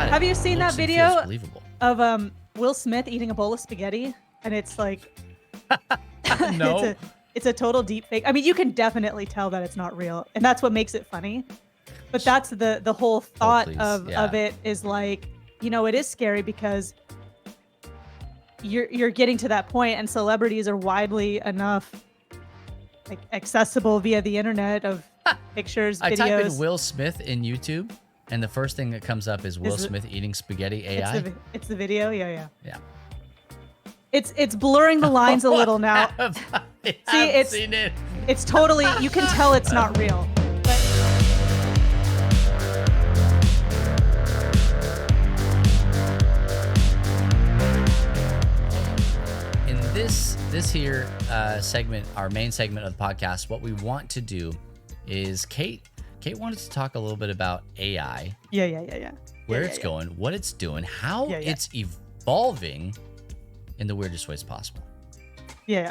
at it. Have you seen that Looks and feels video believable. of Will Smith eating a bowl of spaghetti? And it's like No. it's a total deep fake. I mean, you can definitely tell that it's not real, and that's what makes it funny. But that's the whole thought please. of Yeah. it is like, it is scary because you're getting to that point, and celebrities are widely enough like accessible via the internet of pictures, I videos. type in Will Smith in YouTube, and the first thing that comes up is Will Smith eating spaghetti AI. It's the video. Yeah. Yeah. It's blurring the lines a little now. I've seen it. It's totally, you can tell it's not real. But In this here segment, our main segment of the podcast, what we want to do is Kate wanted to talk a little bit about AI. Yeah. Where it's going, what it's doing, how it's evolving in the weirdest ways possible. Yeah.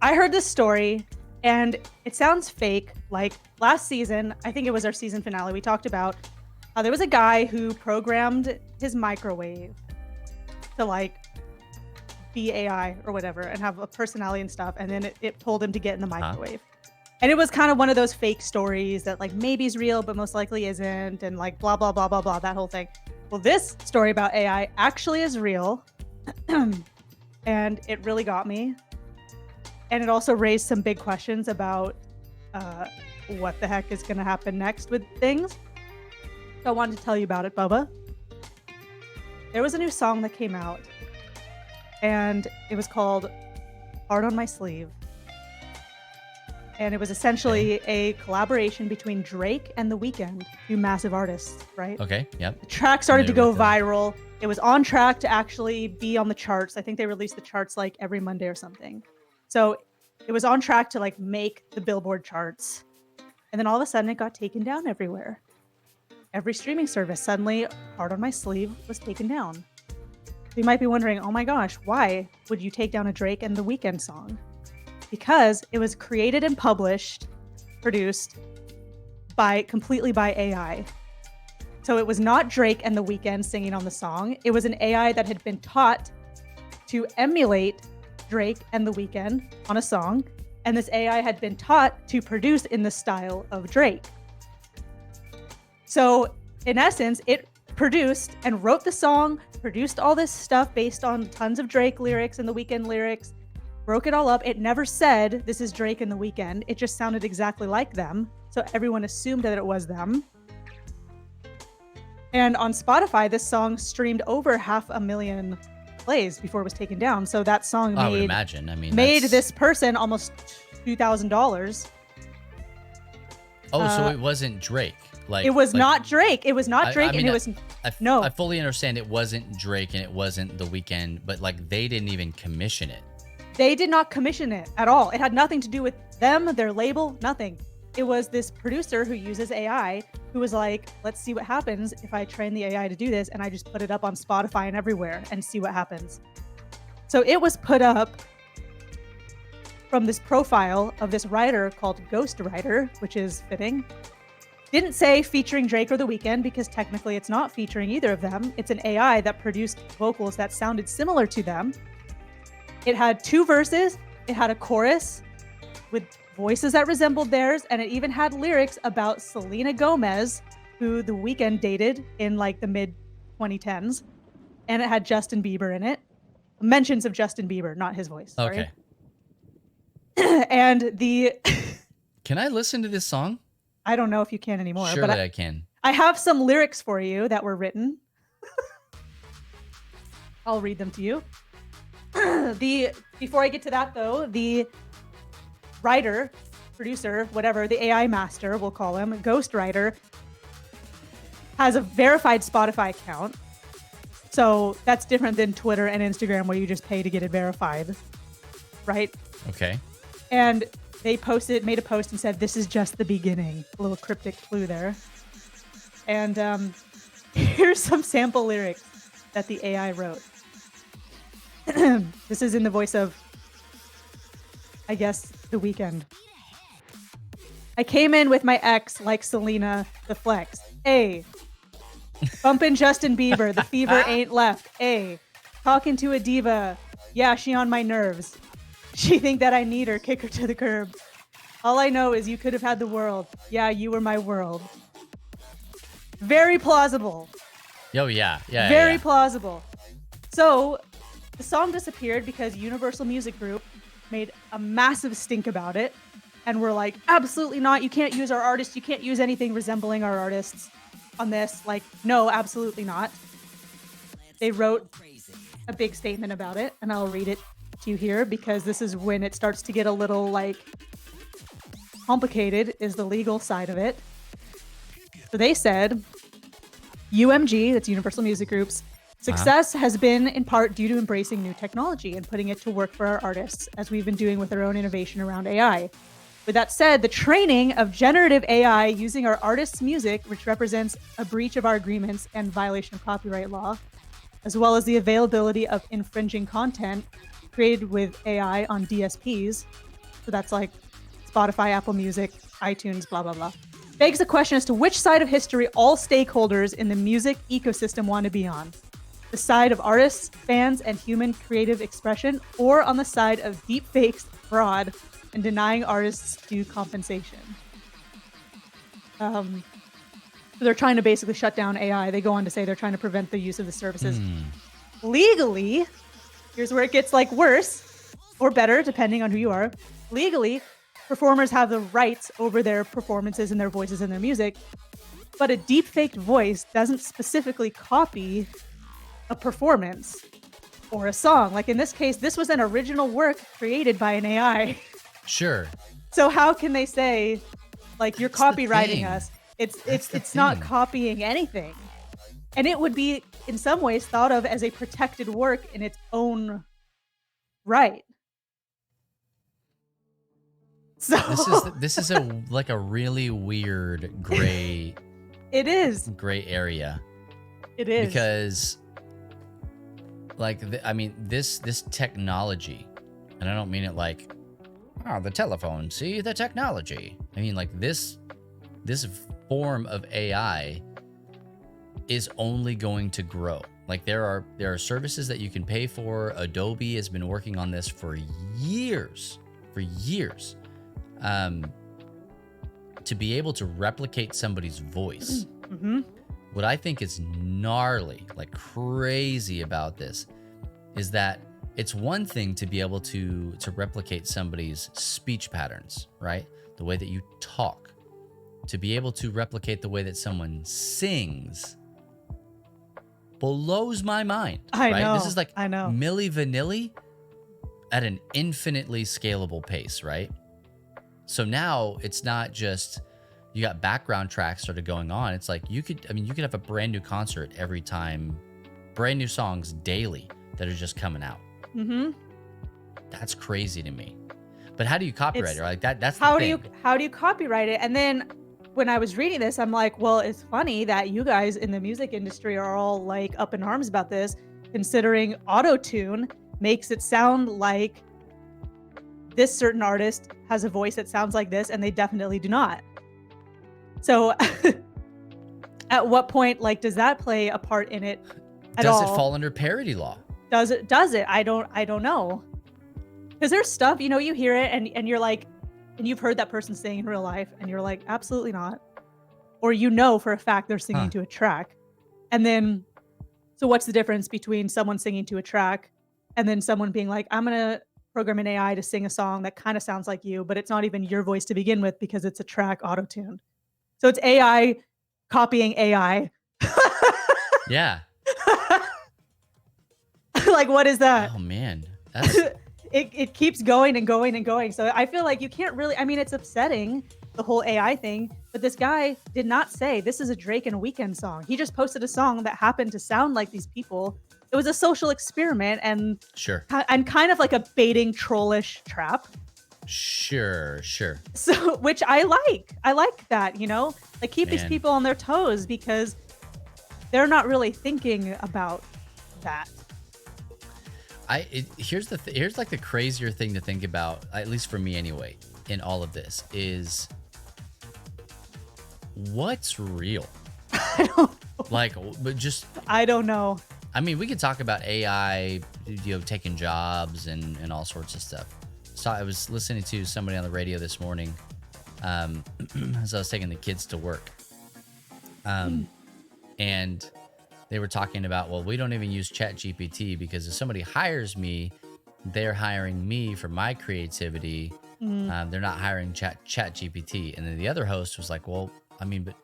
I heard this story and it sounds fake. Like last season, I think it was our season finale, we talked about how there was a guy who programmed his microwave to like be AI or whatever and have a personality and stuff. And then it told him to get in the microwave. And it was kind of one of those fake stories that like maybe is real, but most likely isn't. And like blah, blah, blah, blah, blah, that whole thing. Well, this story about AI actually is real. And it really got me. And it also raised some big questions about what the heck is going to happen next with things. So I wanted to tell you about it, Bubba. There was a new song that came out, and it was called Heart on My Sleeve. And it was essentially a collaboration between Drake and The Weeknd, two massive artists, right? Okay, yep. The track started to go viral. It was on track to actually be on the charts. I think they released the charts like every Monday or something. So it was on track to like make the Billboard charts. And then all of a sudden it got taken down everywhere. Every streaming service, suddenly Heart on My Sleeve was taken down. So you might be wondering, oh my gosh, why would you take down a Drake and The Weeknd song? Because it was created and produced completely by AI. So it was not Drake and The Weeknd singing on the song. It was an AI that had been taught to emulate Drake and The Weeknd on a song. And this AI had been taught to produce in the style of Drake. So in essence, it produced and wrote the song, produced all this stuff based on tons of Drake lyrics and The Weeknd lyrics, broke it all up. It never said, this is Drake and The Weeknd. It just sounded exactly like them. So everyone assumed that it was them. And on Spotify, this song streamed over 500,000 plays before it was taken down. So that song I would imagine. made this person almost $2,000. Oh, so it wasn't Drake. It was not Drake. It was not Drake, and it was no. I fully understand it wasn't Drake and it wasn't The Weeknd, but like they didn't even commission it. They did not commission it at all. It had nothing to do with them, their label, nothing. It was this producer who uses AI who was like, let's see what happens if I train the AI to do this, and I just put it up on Spotify and everywhere and see what happens. So it was put up from this profile of this writer called Ghostwriter, which is fitting. Didn't say featuring Drake or The Weeknd because technically it's not featuring either of them. It's an AI that produced vocals that sounded similar to them. It had 2 verses, it had a chorus with voices that resembled theirs, and it even had lyrics about Selena Gomez, who The Weeknd dated in like the mid 2010s. And it had Justin Bieber in it. Mentions of Justin Bieber, not his voice. Sorry. Okay. And the... Can I listen to this song? I don't know if you can anymore. Surely but I can. I have some lyrics for you that were written. I'll read them to you. Before I get to that though, the writer, producer, whatever, the AI master, we'll call him, Ghostwriter, has a verified Spotify account. So that's different than Twitter and Instagram where you just pay to get it verified, right? Okay. And they made a post and said, this is just the beginning. A little cryptic clue there. And here's some sample lyrics that the AI wrote. This is in the voice of, I guess, The Weeknd. I came in with my ex like Selena the Flex. A. Bumpin' Justin Bieber, the fever ain't left. A. Talking to a diva. Yeah, she on my nerves. She think that I need her, kick her to the curb. All I know is you could have had the world. Yeah, you were my world. Very plausible. Oh, yeah. Very plausible. So the song disappeared because Universal Music Group made a massive stink about it. And we're like, absolutely not. You can't use our artists. You can't use anything resembling our artists on this. Like, no, absolutely not. They wrote a big statement about it, and I'll read it to you here because this is when it starts to get a little like complicated, is the legal side of it. So they said, UMG, that's Universal Music Group's success has been in part due to embracing new technology and putting it to work for our artists, as we've been doing with our own innovation around AI. With that said, the training of generative AI using our artists' music, which represents a breach of our agreements and violation of copyright law, as well as the availability of infringing content created with AI on DSPs, so that's like Spotify, Apple Music, iTunes, blah, blah, blah, begs the question as to which side of history all stakeholders in the music ecosystem want to be on. The side of artists, fans, and human creative expression, or on the side of deepfakes, fraud, and denying artists due compensation. So they're trying to basically shut down AI. They go on to say they're trying to prevent the use of the services. Legally, here's where it gets like worse or better, depending on who you are. Legally, performers have the rights over their performances and their voices and their music, but a deepfaked voice doesn't specifically copy a performance or a song. Like in this case, this was an original work created by an AI. Sure. So how can they say, like, you're copyrighting us? It's not copying anything. And it would be, in some ways, thought of as a protected work in its own right. So this is a like a really weird gray. It is gray area. It is because, like, this technology, and I don't mean it like, oh, the telephone, see the technology. I mean, like this form of AI is only going to grow. Like there are services that you can pay for. Adobe has been working on this for years, to be able to replicate somebody's voice. Mm-hmm. What I think is gnarly, like crazy about this, is that it's one thing to be able to replicate somebody's speech patterns, right? The way that you talk. To be able to replicate the way that someone sings blows my mind. I right? know. This is like I know. Milli Vanilli at an infinitely scalable pace, right? So now it's not just you got background tracks sort of going on. It's like you could have a brand new concert every time, brand new songs daily that are just coming out. Mm-hmm. That's crazy to me. But how do you copyright it? Like that's how the thing. how do you copyright it? And then when I was reading this, I'm like, well, it's funny that you guys in the music industry are all like up in arms about this, considering auto-tune makes it sound like this certain artist has a voice that sounds like this, and they definitely do not. So at what point, like, does that play a part in it at all? Does it fall under parody law? Does it? I don't know. Because there's stuff, you hear it and you're like, and you've heard that person sing in real life and you're like, absolutely not. Or for a fact they're singing to a track. And then, so what's the difference between someone singing to a track and then someone being like, I'm going to program an AI to sing a song that kind of sounds like you, but it's not even your voice to begin with because it's a track auto-tuned. So it's AI copying AI. Yeah. Like, what is that? Oh man. That's it keeps going and going and going. So I feel like you can't really, it's upsetting, the whole AI thing, but this guy did not say this is a Drake and Weeknd song. He just posted a song that happened to sound like these people. It was a social experiment and sure. And kind of like a baiting trollish trap. Sure. So, which I like that, like keep these people on their toes because they're not really thinking about that. Here's like the crazier thing to think about, at least for me anyway, in all of this is what's real. I don't. Like, but just, I don't know. I mean, we could talk about AI, taking jobs and all sorts of stuff. So I was listening to somebody on the radio this morning as I was taking the kids to work. And they were talking about, well, we don't even use ChatGPT because if somebody hires me, they're hiring me for my creativity. They're not hiring ChatGPT. And then the other host was like, well, I mean, but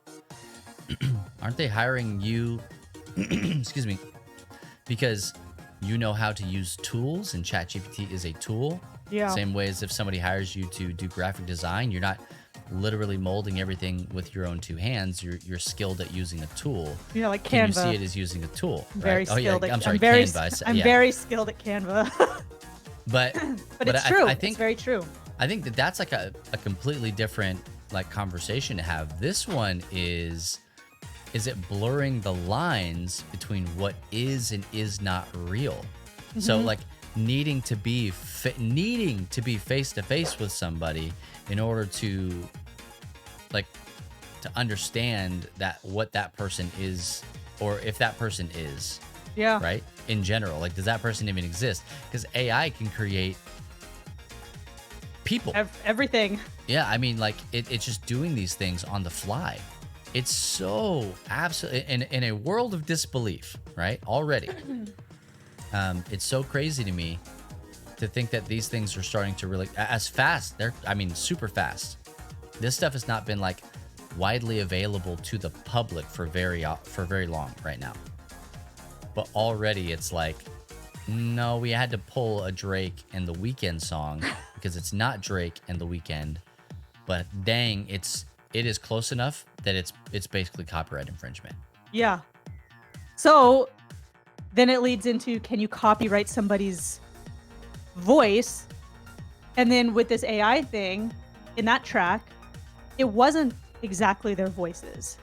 aren't they hiring you? Excuse me. Because you know how to use tools, and ChatGPT is a tool. Yeah. Same way as if somebody hires you to do graphic design, you're not literally molding everything with your own two hands. You're skilled at using a tool. Yeah, like Canva. Can you see it as using a tool? I'm very right? skilled. Oh yeah, I'm sorry, Canva. I'm yeah. very skilled at Canva. But it's true. I think it's very true. I think that's like a completely different like conversation to have. This one is it blurring the lines between what is and is not real? So like needing to be face to face with somebody in order to like to understand that what that person is, or if that person is. Yeah. Right? In general, like, does that person even exist? Because AI can create people. Everything. Yeah, I mean, like, it's just doing these things on the fly. It's so absolutely in a world of disbelief, right? Already. It's so crazy to me to think that these things are starting to really as fast. Super fast. This stuff has not been like widely available to the public for very long right now. But already it's like, no, we had to pull a Drake and The Weeknd song because it's not Drake and The Weeknd, but dang, it is close enough that it's basically copyright infringement. Yeah. So then it leads into, can you copyright somebody's voice? And then with this AI thing, in that track, it wasn't exactly their voices.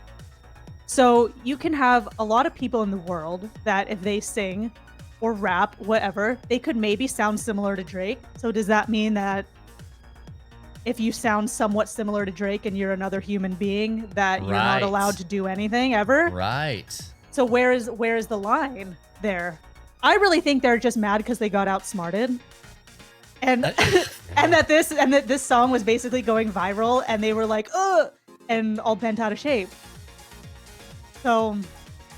So you can have a lot of people in the world that if they sing or rap, whatever, they could maybe sound similar to Drake. So does that mean that if you sound somewhat similar to Drake and you're another human being, that you're not allowed to do anything ever? Right. So where is the line there? I really think they're just mad because they got outsmarted. And and that this song was basically going viral and they were like, ugh, and all bent out of shape. So,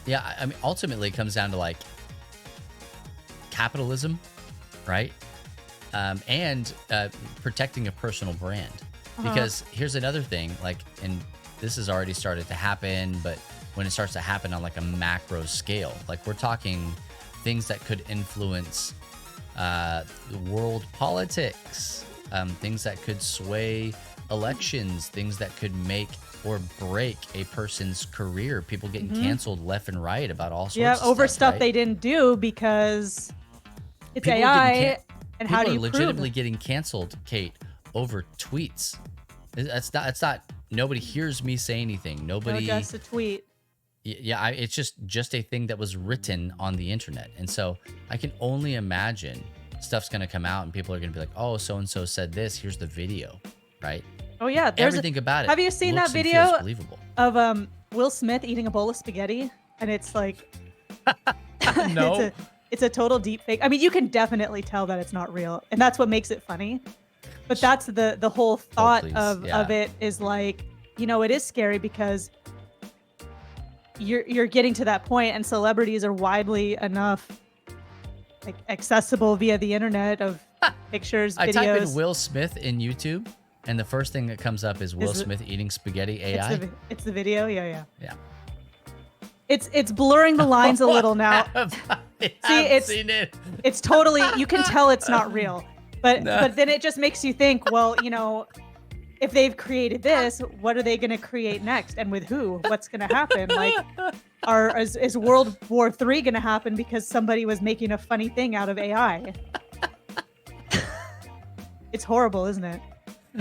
yeah, I mean, ultimately it comes down to like capitalism, right? And protecting a personal brand. Because here's another thing, like, and this has already started to happen, but when it starts to happen on like a macro scale, like we're talking things that could influence world politics, things that could sway elections, things that could make or break a person's career, people getting canceled left and right about all sorts of over stuff, right? they didn't do because it's AI. And how do you prove? People are legitimately getting canceled, Kate, over tweets. It's not. Nobody hears me say anything. Nobody. No, just a tweet. Yeah, it's just a thing that was written on the internet, and so I can only imagine stuff's gonna come out, and people are gonna be like, "Oh, so and so said this. Here's the video," right? Oh yeah, everything about it. Have you seen that video of Will Smith eating a bowl of spaghetti? And it's like, no, it's a total deep fake. I mean, you can definitely tell that it's not real, and that's what makes it funny. But that's the whole thought of it is like, it is scary because you're getting to that point, and celebrities are widely enough like accessible via the internet of pictures, videos. I type in Will Smith in YouTube, and the first thing that comes up is Will Smith eating spaghetti AI. It's the video, yeah. Yeah. It's blurring the lines a little now. Seen it. It's totally, you can tell it's not real. But then it just makes you think, well, if they've created this, what are they going to create next, and with who? What's going to happen? Like, is World War III going to happen because somebody was making a funny thing out of AI? It's horrible, isn't it?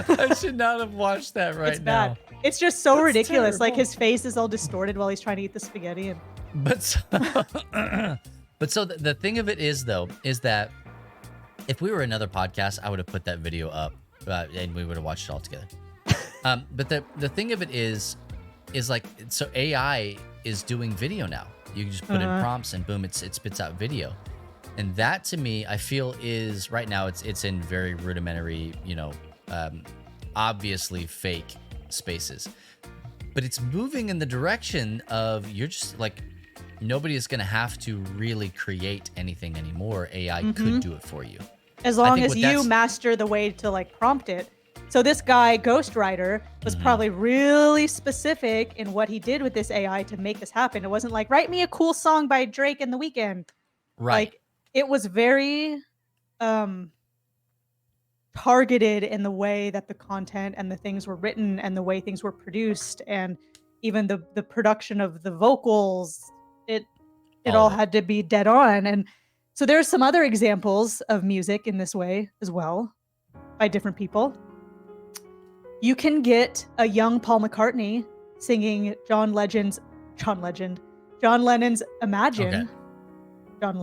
I should not have watched that it's bad. It's just so ridiculous. Terrible. Like his face is all distorted while he's trying to eat the spaghetti. But so the thing of it is, though, is that if we were another podcast, I would have put that video up and we would have watched it all together. But the thing of it is, is like, so AI is doing video now. You can just put in prompts and boom, it spits out video. And that to me, I feel is right now it's in very rudimentary, obviously fake spaces. But it's moving in the direction of you're just like, nobody is going to have to really create anything anymore. AI could do it for you. As long as you master the way to like prompt it. So this guy, Ghostwriter, was probably really specific in what he did with this AI to make this happen. It wasn't like, write me a cool song by Drake and The Weeknd. Right. Like, it was very targeted in the way that the content and the things were written and the way things were produced, and even the production of the vocals. It all had to be dead on. And so there's some other examples of music in this way as well by different people. You can get a young Paul McCartney singing John Lennon's Imagine. Okay. John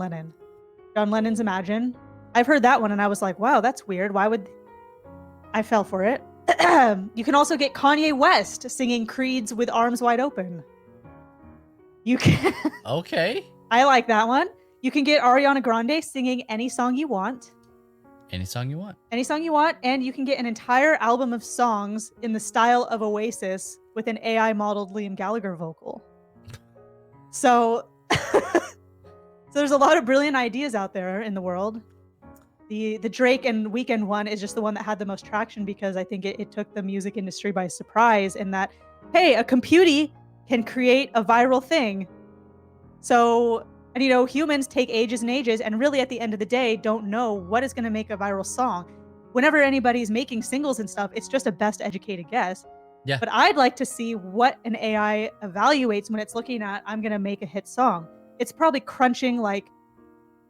Lennon's Imagine. I've heard that one and I was like, wow, that's weird. Why would I fell for it? You can also get Kanye West singing Creed's With Arms Wide Open. You can. Okay. I like that one. You can get Ariana Grande singing any song you want. Any song you want. Any song you want. And you can get an entire album of songs in the style of Oasis with an AI modeled Liam Gallagher vocal. So there's a lot of brilliant ideas out there in the world. The Drake and Weeknd one is just the one that had the most traction because I think it took the music industry by surprise in that, hey, a computer can create a viral thing. So, and humans take ages and ages and really at the end of the day don't know what is going to make a viral song. Whenever anybody's making singles and stuff, it's just a best educated guess. Yeah. But I'd like to see what an AI evaluates when it's looking at, I'm going to make a hit song. It's probably crunching like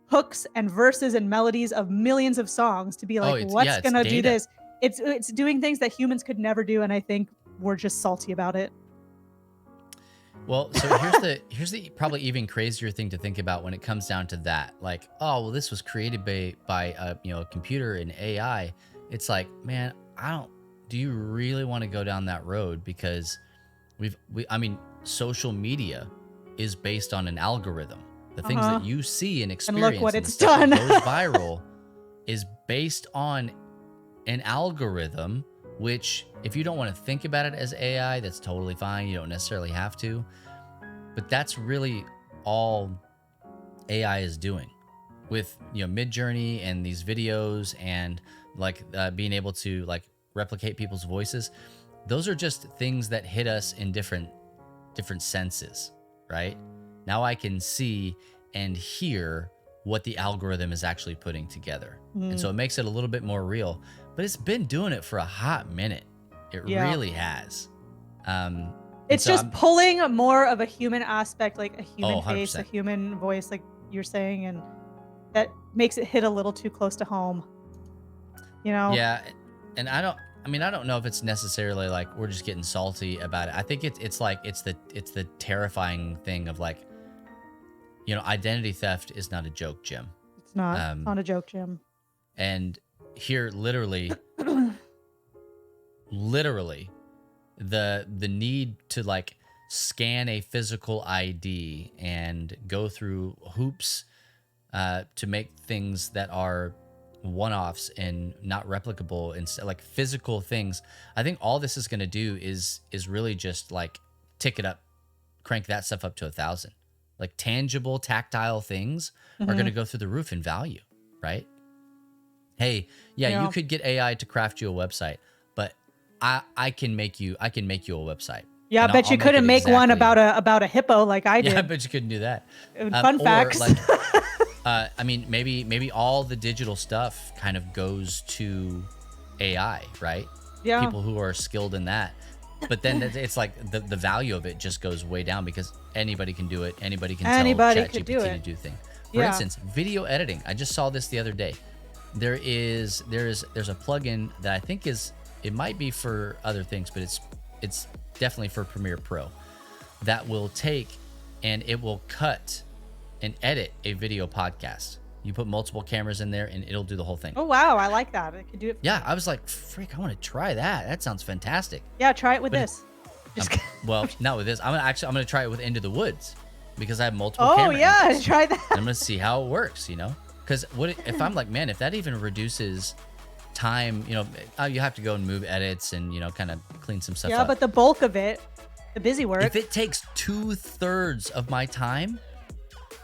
hooks and verses and melodies of millions of songs to be like, what's going to do this? It's doing things that humans could never do. And I think we're just salty about it. Well, so here's the probably even crazier thing to think about when it comes down to that. Like, oh, well, this was created by a computer and AI. It's like, man, do you really want to go down that road? Because social media is based on an algorithm. The things that you see and experience and look what and it's the stuff done. that goes viral is based on an algorithm, which if you don't want to think about it as AI, that's totally fine. You don't necessarily have to. But that's really all AI is doing with Midjourney and these videos and like being able to like replicate people's voices. Those are just things that hit us in different senses, right? Now I can see and hear what the algorithm is actually putting together. And so it makes it a little bit more real. But it's been doing it for a hot minute. It really has. It's just pulling more of a human aspect, like a human face, 100%. a human voice, like you're saying, and that makes it hit a little too close to home. Yeah, and I don't know if it's necessarily like we're just getting salty about it. I think it's the terrifying thing of like, identity theft is not a joke, Jim. It's not. It's not a joke, Jim. And here, literally, the need to like scan a physical ID and go through hoops to make things that are one-offs and not replicable and like physical things. I think all this is going to do is really just like tick it up, crank that stuff up to 1,000. Like tangible, tactile things are going to go through the roof in value, right? Hey, you could get AI to craft you a website, but I can make you a website. Yeah, I bet you couldn't make one about a hippo like I did. Yeah, I bet you couldn't do that. Fun facts. Like, maybe all the digital stuff kind of goes to AI, right? Yeah. People who are skilled in that. But then it's like the value of it just goes way down because anybody can do it. Anybody can tell ChatGPT to do things. For instance, video editing. I just saw this the other day. There's a plugin that I think it might be for other things, but it's definitely for Premiere Pro that will take and it will cut and edit a video podcast. You put multiple cameras in there and it'll do the whole thing. Oh, wow. I like that. It could do it. Yeah. I was like, freak, I want to try that. That sounds fantastic. Yeah. Try it with this. Just Well, not with this. I'm gonna try it with Into the Woods because I have multiple oh camera yeah, angles. try that. And I'm gonna see how it works, because if I'm like, man, if that even reduces time, you have to go and move edits and kind of clean some stuff Yeah, up. but the bulk of it, the busy work. If it takes 2/3 of my time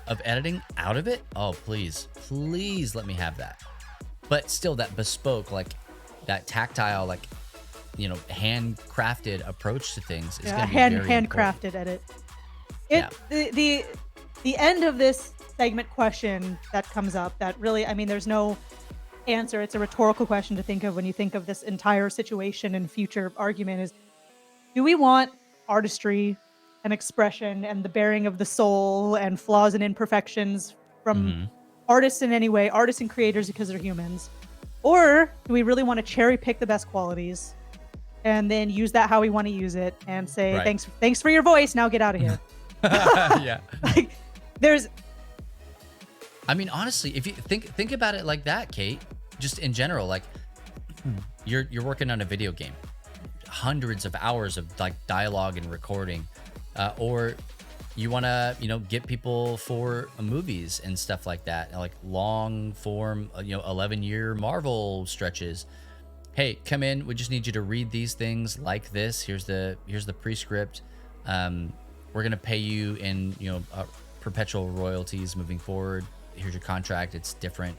of editing out of it, oh please let me have that. But still, that bespoke, like that tactile, like handcrafted approach to things is going to be very important. handcrafted edit. The end of this segment question that comes up that really, I mean, there's no answer. It's a rhetorical question to think of when you think of this entire situation and future argument is, do we want artistry and expression and the bearing of the soul and flaws and imperfections from artists in any way, artists and creators because they're humans? Or do we really want to cherry pick the best qualities and then use that how we want to use it and say, Right. thanks for your voice, now get out of here? Yeah. Like, I mean, honestly, if you think about it like that, Kate, just in general, like you're working on a video game, hundreds of hours of like dialogue and recording, or you want to get people for movies and stuff like that, like long form 11-year Marvel stretches. Hey, come in, we just need you to read these things like this. Here's the prescript. We're gonna pay you in perpetual royalties moving forward. Here's your contract, it's different.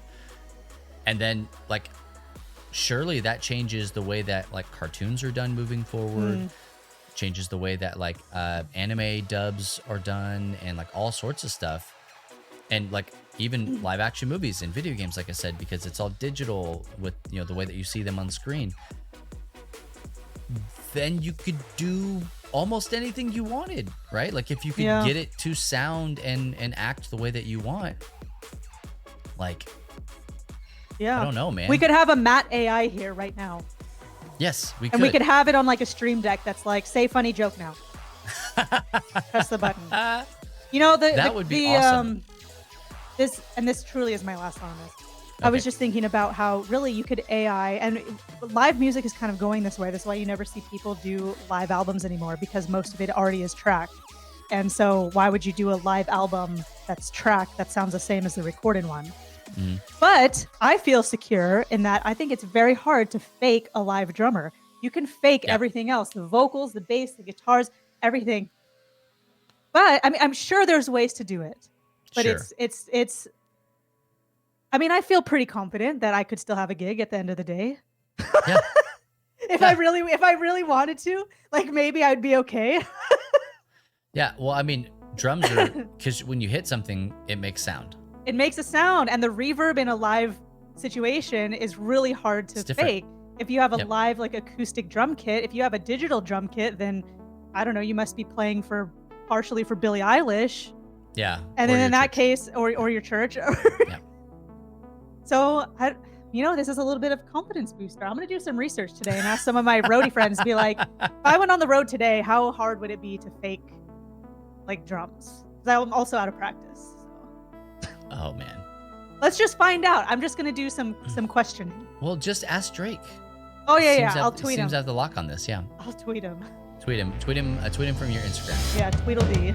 And then like surely that changes the way that like cartoons are done moving forward. Changes the way that like anime dubs are done and like all sorts of stuff. And like even live action movies and video games, like I said, because it's all digital with the way that you see them on screen. Then you could do almost anything you wanted, right? Like if you could get it to sound and act the way that you want. Like, yeah, I don't know, man. We could have a Matt AI here right now. Yes, we could. And we could have it on like a stream deck that's like, say funny joke now. Press the button. That would be awesome. This truly is my last one on this. Okay. I was just thinking about how really you could AI, and live music is kind of going this way. That's why you never see people do live albums anymore, because most of it already is tracked. And so why would you do a live album that's tracked that sounds the same as the recorded one? But I feel secure in that I think it's very hard to fake a live drummer. You can fake everything else, the vocals, the bass, the guitars, everything. But I mean, I'm sure there's ways to do it. But it's I mean, I feel pretty confident that I could still have a gig at the end of the day. Yeah. If I really wanted to, like maybe I'd be okay. Yeah, well, I mean, drums are, because when you hit something, it makes sound. It makes a sound, and the reverb in a live situation is really hard to fake. If you have a live like acoustic drum kit, if you have a digital drum kit, then I don't know, you must be playing partially for Billie Eilish. Yeah. And then in that case, or your church. Yeah. So this is a little bit of confidence booster. I'm going to do some research today and ask some of my roadie friends, be like, if I went on the road today, how hard would it be to fake like drums? Because I'm also out of practice. So. Oh man. Let's just find out. I'm just going to do some questioning. Well, just ask Drake. Oh yeah, I'll tweet him. Seems to have the lock on this. Yeah. I'll tweet him. Tweet him from your Instagram. Yeah, Tweedledee.